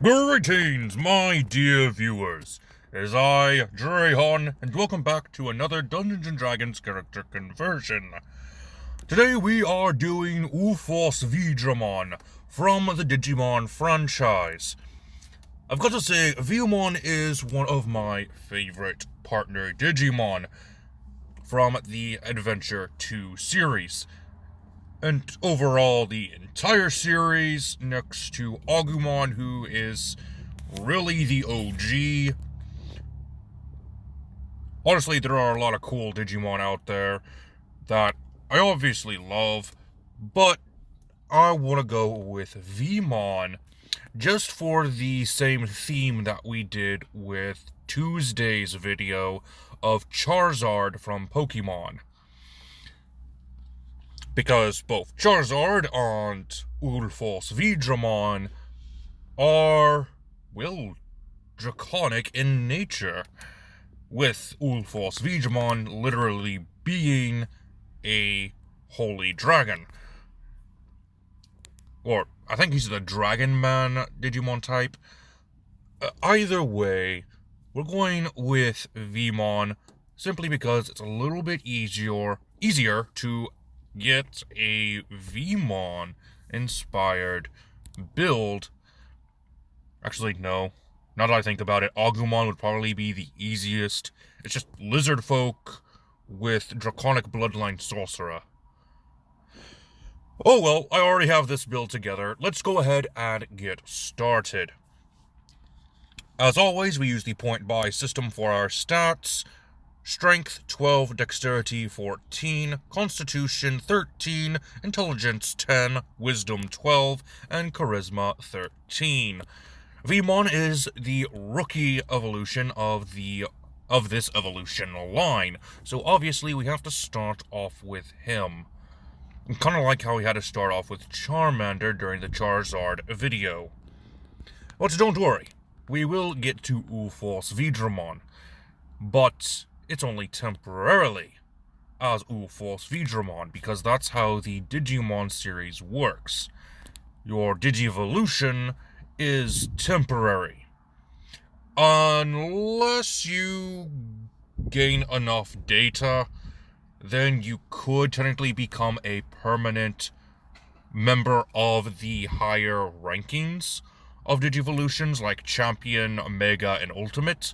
Greetings, my dear viewers. It is I, Dracon, and welcome back to another Dungeons & Dragons character conversion. Today we are doing Ulforce Veedramon from the Digimon franchise. I've got to say, Veedramon is one of my favorite partner Digimon from the Adventure 2 series. And overall, the entire series, next to Agumon, who is really the OG. Honestly, there are a lot of cool Digimon out there that I obviously love, but I want to go with Veedramon just for the same theme that we did with Tuesday's video of Charizard from Pokemon. Because both Charizard and Ulforce Veedramon are, well, draconic in nature, with Ulforce Veedramon literally being a holy dragon. Or, I think he's the Dragon Man Digimon type. Either way, we're going with Veedramon simply because it's a little bit easier to get a Veedramon inspired build. Actually, no. Now that I think about it, Agumon would probably be the easiest. It's just lizard folk with Draconic Bloodline Sorcerer. Oh well, I already have this build together. Let's go ahead and get started. As always, we use the point buy system for our stats. Strength 12, Dexterity 14, Constitution 13, Intelligence 10, Wisdom 12, and Charisma 13. Veedramon is the rookie evolution of this evolution line, so obviously we have to start off with him. Kind of like how we had to start off with Charmander during the Charizard video. But don't worry, we will get to Ulforce Veedramon, but it's only temporarily as Ulforce Veedramon, because that's how the Digimon series works. Your Digivolution is temporary. Unless you gain enough data, then you could technically become a permanent member of the higher rankings of Digivolutions, like Champion, Mega, and Ultimate.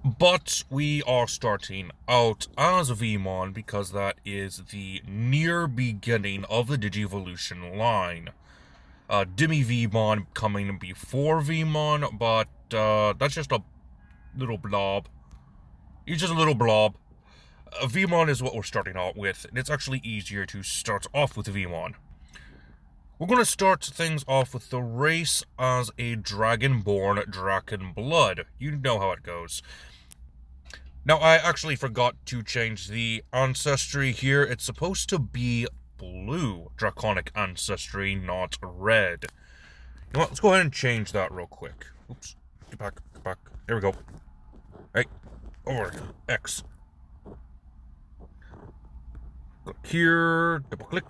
But we are starting out as Veedramon because that is the near beginning of the Digivolution line. Veedramon coming before Veedramon, but that's just a little blob. He's just a little blob. Veedramon is what we're starting out with, and it's actually easier to start off with Veedramon. We're going to start things off with the race as a dragon-born Draken Blood. You know how it goes. Now, I actually forgot to change the ancestry here. It's supposed to be blue Draconic Ancestry, not red. You know what? Let's go ahead and change that real quick. Oops. Get back. There we go. Hey. Over. X. Click here. Double click.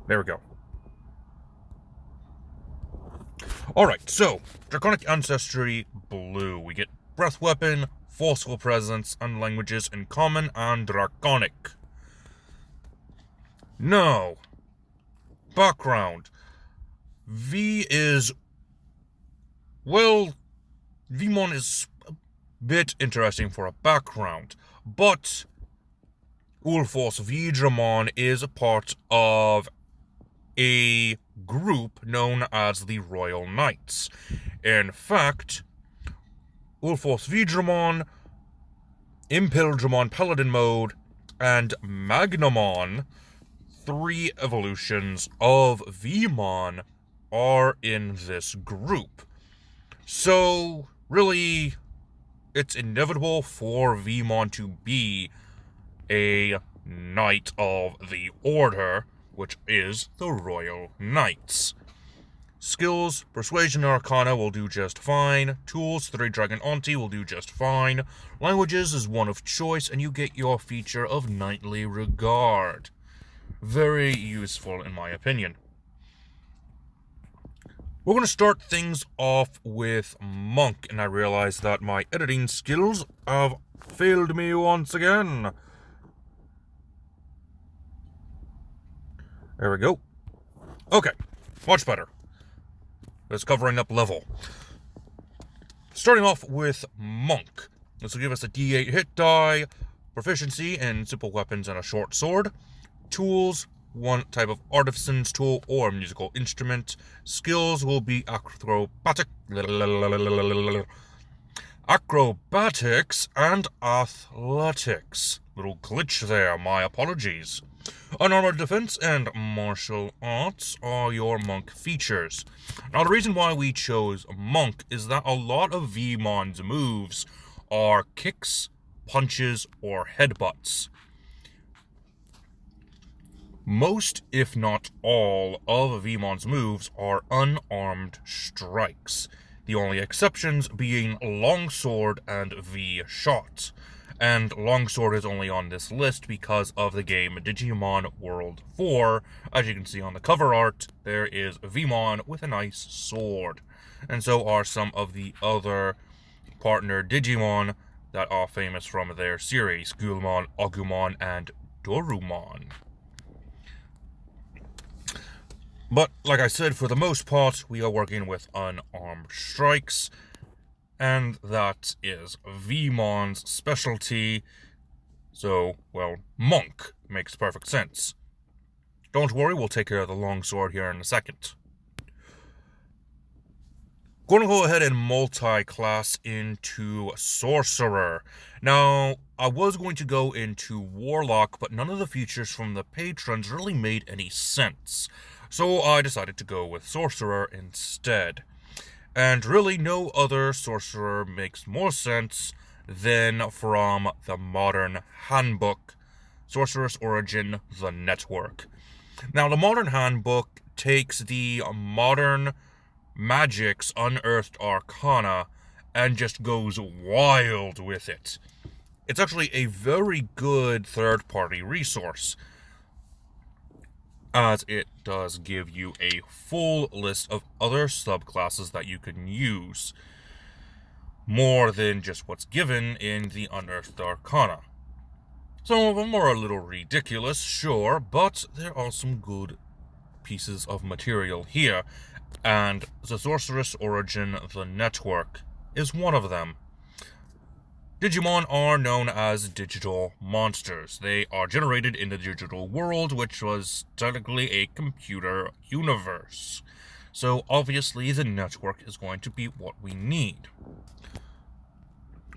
There we go. Alright, so, Draconic Ancestry Blue. We get Breath Weapon, Forceful Presence, and Languages in Common and Draconic. Now, background. Veedramon is a bit interesting for a background, but Ulforce Veedramon is a part of a group known as the Royal Knights. In fact, Ulforce Veedramon, Impildramon Paladin Mode, and Magnamon, 3 evolutions of Veedramon, are in this group. So, really, it's inevitable for Veedramon to be a Knight of the Order, which is the Royal Knights. Skills, Persuasion and Arcana will do just fine. Tools, 3 Dragon Auntie will do just fine. Languages is one of choice, and you get your feature of Knightly Regard. very useful in my opinion. We're going to start things off with Monk, and I realize that my editing skills have failed me once again. There we go. Okay, much better. It's covering up level. Starting off with Monk. This will give us a D8 hit die, proficiency in simple weapons and a short sword, tools, one type of artisan's tool or musical instrument. Skills will be acrobatics and athletics. Little glitch there, my apologies. Unarmored defense and martial arts are your Monk features. Now, the reason why we chose Monk is that a lot of Veedramon's moves are kicks, punches, or headbutts. Most, if not all, of Veedramon's moves are unarmed strikes, the only exceptions being Longsword and V-Shot. And Longsword is only on this list because of the game Digimon World 4. As you can see on the cover art, there is Veedramon with a nice sword. And so are some of the other partner Digimon that are famous from their series, Gulmon, Agumon, and Dorumon. But, like I said, for the most part, we are working with unarmed strikes, and that is Veedmon's specialty. So, well, Monk makes perfect sense. Don't worry, we'll take care of the longsword here in a second. Going to go ahead and multi-class into Sorcerer. Now, I was going to go into Warlock, but none of the features from the patrons really made any sense. So I decided to go with Sorcerer instead. And really, no other Sorcerer makes more sense than from the Modern Handbook, Sorcerer's Origin, the Network. Now, the Modern Handbook takes the modern magic's unearthed arcana and just goes wild with it. It's actually a very good third-party resource, as it does give you a full list of other subclasses that you can use, more than just what's given in the Unearthed Arcana. Some of them are a little ridiculous, sure, but there are some good pieces of material here, and the Sorcerer's Origin, the Network, is one of them. Digimon are known as digital monsters. They are generated in the digital world, which was technically a computer universe. So obviously the network is going to be what we need.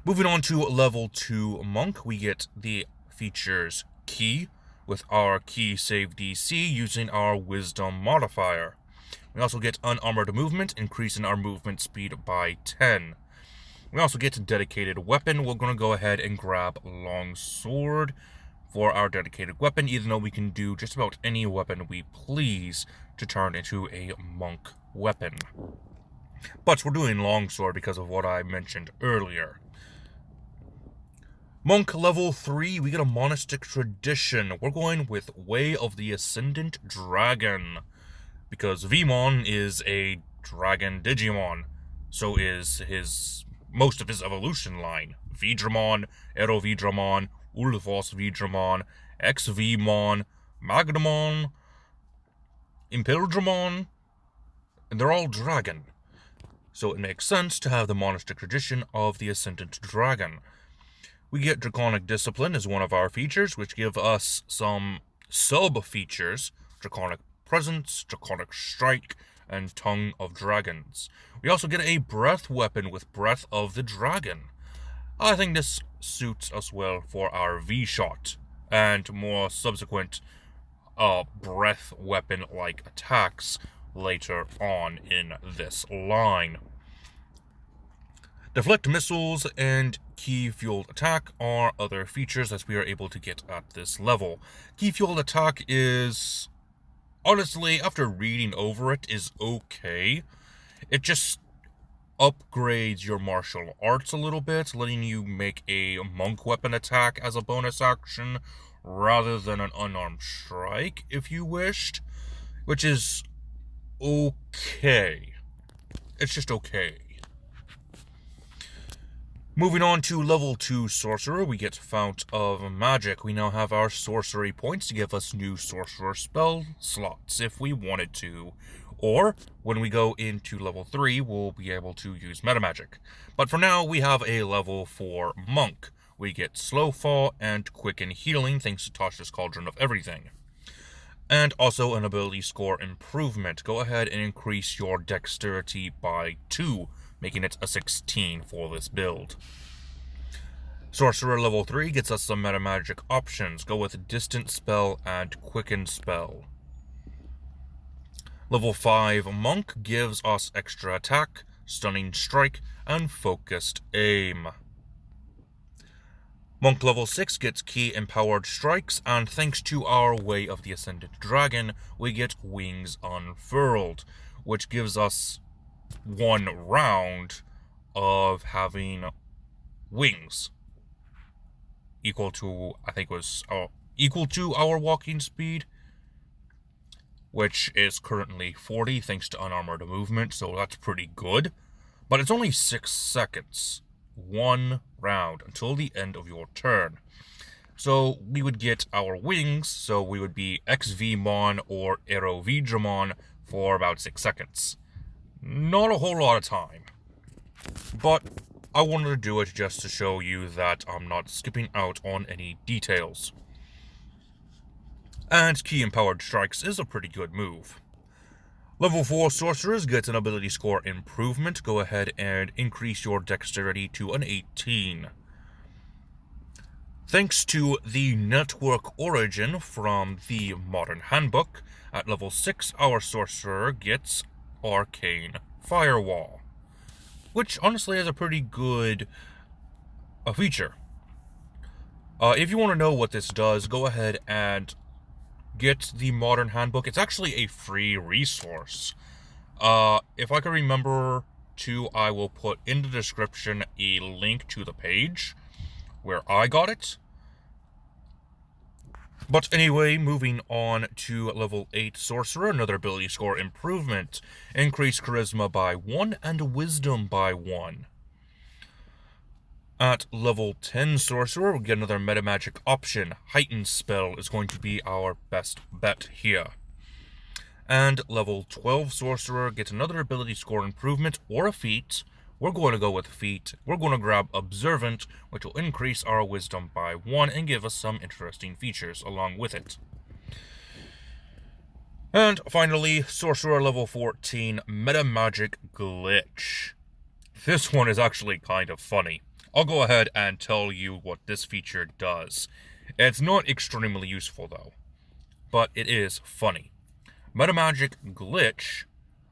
Moving on to level 2 Monk, we get the features Ki, with our Ki save DC using our Wisdom modifier. We also get unarmored movement, increasing our movement speed by 10. We also get a dedicated weapon. We're going to go ahead and grab Longsword for our dedicated weapon, even though we can do just about any weapon we please to turn into a Monk weapon. But we're doing Longsword because of what I mentioned earlier. Monk level 3, we get a monastic tradition. We're going with Way of the Ascendant Dragon, because Veedramon is a dragon Digimon. So is most of his evolution line. Veedramon, Veedramon, Ulforce Veedramon, Veedramon, Magnemon, Veedramon, and they're all dragon. So it makes sense to have the monastic tradition of the Ascendant Dragon. We get Draconic Discipline as one of our features, which give us some sub-features: Draconic Presence, Draconic Strike, and Tongue of Dragons. We also get a breath weapon with Breath of the Dragon. I think this suits us well for our V-Shot and more subsequent breath weapon-like attacks later on in this line. Deflect missiles and Ki-fueled attack are other features that we are able to get at this level. Ki-fueled attack is, honestly, after reading over it, is okay. It just upgrades your martial arts a little bit, letting you make a monk weapon attack as a bonus action, rather than an unarmed strike, if you wished, which is okay. It's just okay. Moving on to level 2 Sorcerer, we get Fount of Magic. We now have our sorcery points to give us new Sorcerer spell slots if we wanted to. Or, when we go into level 3, we'll be able to use Metamagic. But for now, we have a level 4 Monk. We get Slow Fall and Quicken Healing, thanks to Tasha's Cauldron of Everything. And also an ability score improvement. Go ahead and increase your dexterity by 2, making it a 16 for this build. Sorcerer level 3 gets us some metamagic options. Go with Distant Spell and Quicken Spell. Level 5 Monk gives us extra attack, Stunning Strike, and Focused Aim. Monk level 6 gets Key Empowered Strikes, and thanks to our Way of the Ascended Dragon, we get Wings Unfurled, which gives us 1 round of having wings equal to, I think it was, equal to our walking speed, which is currently 40 thanks to unarmored movement, so that's pretty good. But it's only 6 seconds, 1 round, until the end of your turn. So we would get our wings, so we would be Veedramon or Veedramon for about 6 seconds. Not a whole lot of time, but I wanted to do it just to show you that I'm not skipping out on any details. And Key Empowered Strikes is a pretty good move. Level 4 Sorcerers get an ability score improvement. Go ahead and increase your dexterity to an 18. Thanks to the network origin from the Modern Handbook, at level 6 our Sorcerer gets Arcane Firewall, which honestly is a pretty good feature. If you want to know what this does, go ahead and get the Modern Handbook. It's actually a free resource. If I can remember to, I will put in the description a link to the page where I got it. But anyway, moving on to level 8 Sorcerer, another ability score improvement. Increase Charisma by 1 and Wisdom by 1. At level 10 Sorcerer, we get another metamagic option. Heightened Spell is going to be our best bet here. And level 12 Sorcerer gets another ability score improvement or a feat. We're going to go with feat. We're going to grab Observant, which will increase our Wisdom by 1 and give us some interesting features along with it. And finally, Sorcerer level 14, Metamagic Glitch. This one is actually kind of funny. I'll go ahead and tell you what this feature does. It's not extremely useful though, but it is funny. Metamagic Glitch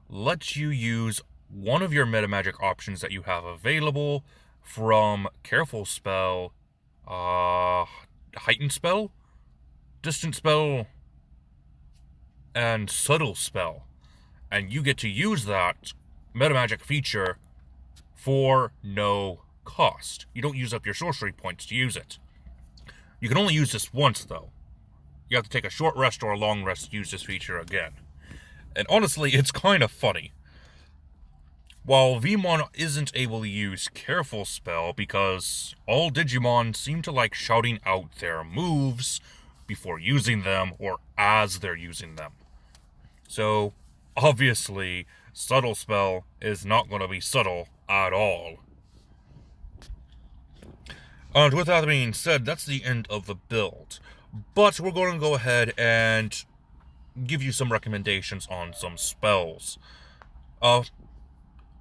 lets you use one of your metamagic options that you have available from Careful Spell, Heightened Spell, Distant Spell, and Subtle Spell. And you get to use that metamagic feature for no cost. You don't use up your sorcery points to use it. You can only use this once though. You have to take a short rest or a long rest to use this feature again. And honestly, it's kind of funny. While Veedramon isn't able to use Careful Spell because all Digimon seem to like shouting out their moves before using them or as they're using them. So, obviously, Subtle Spell is not going to be subtle at all. And with that being said, that's the end of the build. But we're going to go ahead and give you some recommendations on some spells. I'm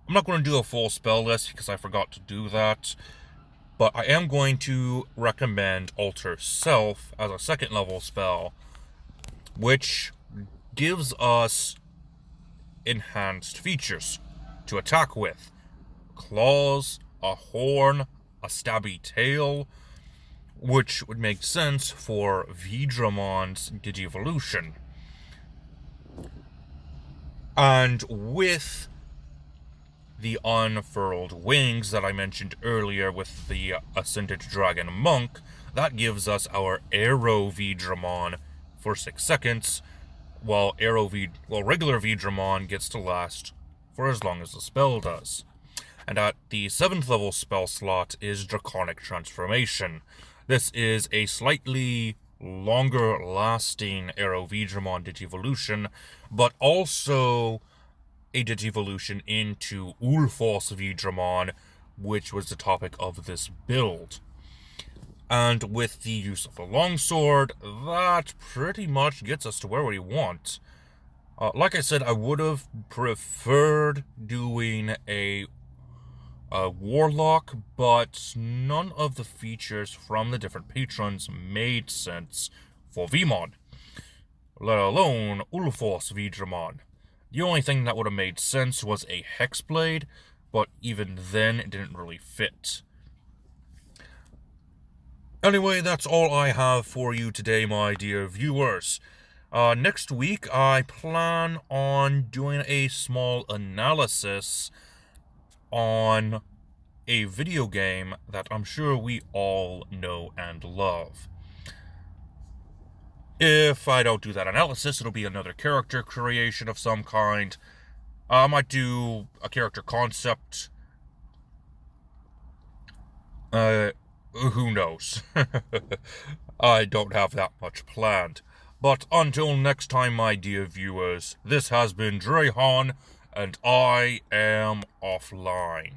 not going to do a full spell list because I forgot to do that. But I am going to recommend Alter Self as a second level spell, which gives us enhanced features to attack with. Claws, a horn, a stabby tail, which would make sense for Veedramon's Digievolution. And with the unfurled wings that I mentioned earlier with the Ascended Dragon Monk, that gives us our Arrow Veedramon for 6 seconds, while regular Veedramon gets to last for as long as the spell does. And at the 7th level spell slot is Draconic Transformation. This is a slightly longer lasting Arrow Veedramon Digivolution, but also a Digivolution into Ulforce Veedramon, which was the topic of this build. And with the use of the longsword, that pretty much gets us to where we want. Like I said, I would have preferred doing a warlock, but none of the features from the different patrons made sense for Veemon, let alone Ulforce Veedramon. The only thing that would have made sense was a Hexblade, but even then it didn't really fit. Anyway, that's all I have for you today, my dear viewers. Next week, I plan on doing a small analysis on a video game that I'm sure we all know and love. If I don't do that analysis, it'll be another character creation of some kind. I might do a character concept. Who knows? I don't have that much planned. But until next time, my dear viewers, this has been Dracon, and I am offline.